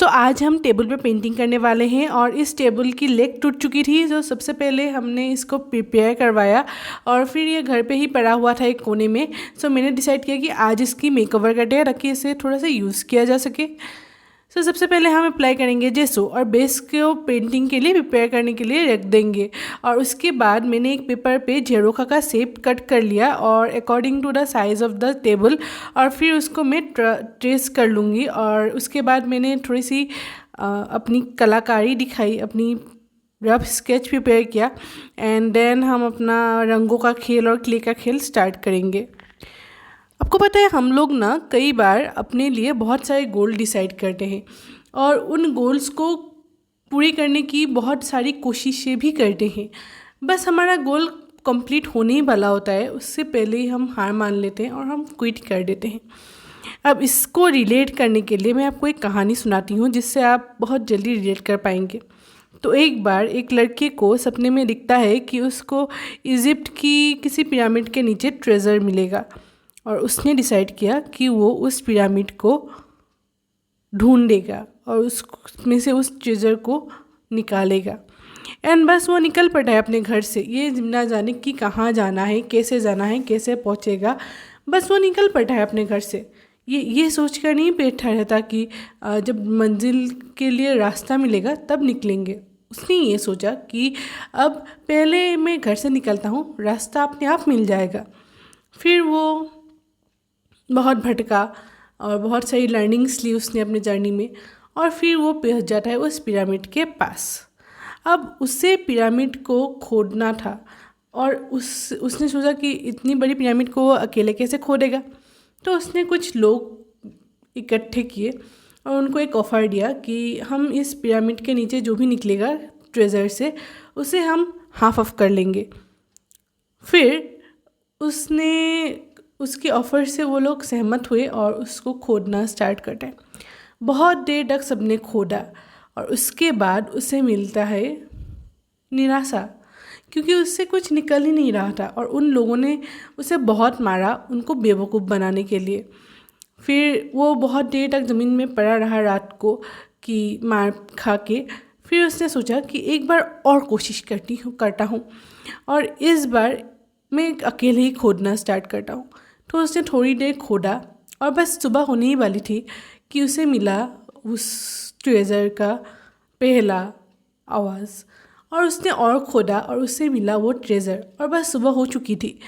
सो आज हम टेबल पे पेंटिंग करने वाले हैं और इस टेबल की लेग टूट चुकी थी। तो सबसे पहले हमने इसको प्रिपेयर करवाया और फिर ये घर पे ही पड़ा हुआ था एक कोने में। सो मैंने डिसाइड किया कि आज इसकी मेकओवर करते हैं ताकि इसे थोड़ा सा यूज़ किया जा सके। सो सबसे पहले हम अप्लाई करेंगे जेसो और बेस को पेंटिंग के लिए प्रिपेयर करने के लिए रख देंगे। और उसके बाद मैंने एक पेपर पे झरोखा का शेप कट कर लिया और according to the size of the table, और फिर उसको मैं ट्रेस कर लूँगी। और उसके बाद मैंने थोड़ी सी अपनी कलाकारी दिखाई, अपनी रफ स्केच प्रिपेयर किया। एंड देन हम अपना रंगों का खेल और क्ले का खेल स्टार्ट करेंगे। आपको पता है हम लोग ना कई बार अपने लिए बहुत सारे गोल डिसाइड करते हैं और उन गोल्स को पूरी करने की बहुत सारी कोशिशें भी करते हैं। बस हमारा गोल कंप्लीट होने ही वाला होता है, उससे पहले ही हम हार मान लेते हैं और हम क्विट कर देते हैं। अब इसको रिलेट करने के लिए मैं आपको एक कहानी सुनाती हूँ जिससे आप बहुत जल्दी रिलेट कर पाएंगे। तो एक बार एक लड़के को सपने में दिखता है कि उसको इजिप्ट की किसी पिरामिड के नीचे ट्रेजर मिलेगा और उसने डिसाइड किया कि वो उस पिरामिड को ढूंढेगा और उसमें से उस ट्रेजर को निकालेगा। एंड बस वो निकल पड़ा है अपने घर से, ये ना जाने कि कहाँ जाना है, कैसे पहुँचेगा। बस वो निकल पड़ा है अपने घर से, ये सोच कर नहीं बैठा रहता कि जब मंजिल के लिए रास्ता मिलेगा तब निकलेंगे। उसने ये सोचा कि अब पहले मैं घर से निकलता हूँ, रास्ता अपने आप मिल जाएगा। फिर वो बहुत भटका और बहुत सारी लर्निंग्स ली उसने अपने जर्नी में, और फिर वो पहुंच जाता है उस पिरामिड के पास। अब उसे पिरामिड को खोदना था और उसने सोचा कि इतनी बड़ी पिरामिड को वो अकेले कैसे खोदेगा। तो उसने कुछ लोग इकट्ठे किए और उनको एक ऑफ़र दिया कि हम इस पिरामिड के नीचे जो भी निकलेगा ट्रेजर से उसे हम हाफ ऑफ कर लेंगे। फिर उसके ऑफ़र से वो लोग सहमत हुए और उसको खोदना स्टार्ट करते हैं। बहुत देर तक सबने खोदा और उसके बाद उसे मिलता है निराशा, क्योंकि उससे कुछ निकल ही नहीं रहा था और उन लोगों ने उसे बहुत मारा उनको बेवकूफ़ बनाने के लिए। फिर वो बहुत देर तक ज़मीन में पड़ा रहा रात को कि मार खा के। फिर उसने सोचा कि एक बार और कोशिश करता हूँ और इस बार मैं अकेले ही खोदना स्टार्ट करता हूँ। तो उसने थोड़ी देर खोदा और बस सुबह होने ही वाली थी कि उसे मिला उस ट्रेजर का पहला आवाज़, और उसने और खोदा और उससे मिला वो ट्रेजर, और बस सुबह हो चुकी थी।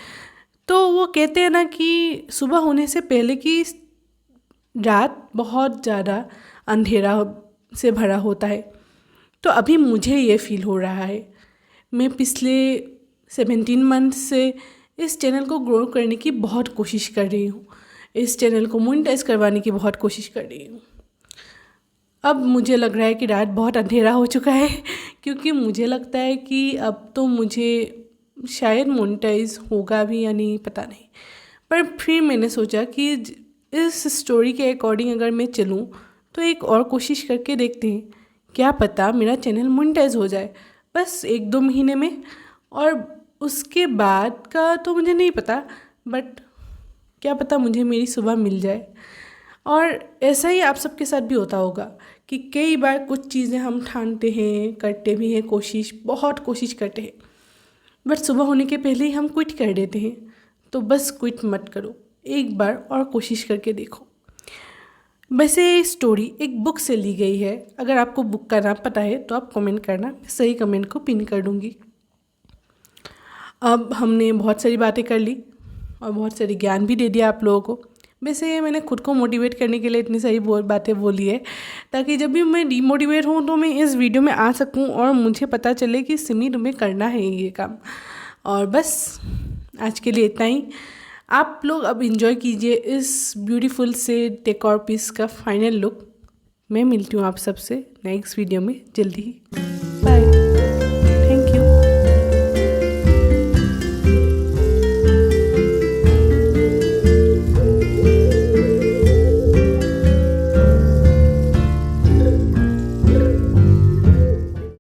तो वो कहते हैं ना कि सुबह होने से पहले की रात बहुत ज़्यादा अंधेरा से भरा होता है। तो अभी मुझे ये फील हो रहा है। मैं पिछले 17 मंथ से इस चैनल को ग्रो करने की बहुत कोशिश कर रही हूँ, इस चैनल को मोनेटाइज करवाने की बहुत कोशिश कर रही हूँ। अब मुझे लग रहा है कि रात बहुत अंधेरा हो चुका है, क्योंकि मुझे लगता है कि अब तो मुझे शायद मोनेटाइज होगा भी या नहीं, पता नहीं। पर फिर मैंने सोचा कि इस स्टोरी के अकॉर्डिंग अगर मैं चलूँ तो एक और कोशिश करके देखते हैं, क्या पता मेरा चैनल मोनेटाइज हो जाए बस 1-2 महीने में। और उसके बाद का तो मुझे नहीं पता, बट क्या पता मुझे मेरी सुबह मिल जाए। और ऐसा ही आप सबके साथ भी होता होगा कि कई बार कुछ चीज़ें हम ठानते हैं, करते भी हैं, बहुत कोशिश करते हैं, बट सुबह होने के पहले ही हम क्विट कर देते हैं। तो बस क्विट मत करो, एक बार और कोशिश करके देखो। वैसे ये स्टोरी एक बुक से ली गई है। अगर आपको बुक का नाम पता है तो आप कमेंट करना, मैं सही कमेंट को पिन कर दूँगी। अब हमने बहुत सारी बातें कर ली और बहुत सारी ज्ञान भी दे दिया आप लोगों को। वैसे मैंने खुद को मोटिवेट करने के लिए इतनी सारी बातें बोली है ताकि जब भी मैं डीमोटिवेट हूँ तो मैं इस वीडियो में आ सकूँ और मुझे पता चले कि सिमी तुम्हें करना है ये काम। और बस आज के लिए इतना ही। आप लोग अब इंजॉय कीजिए इस ब्यूटीफुल से डेकोर पीस का फाइनल लुक। मैं मिलती हूँ आप सबसे नेक्स्ट वीडियो में जल्दी ही।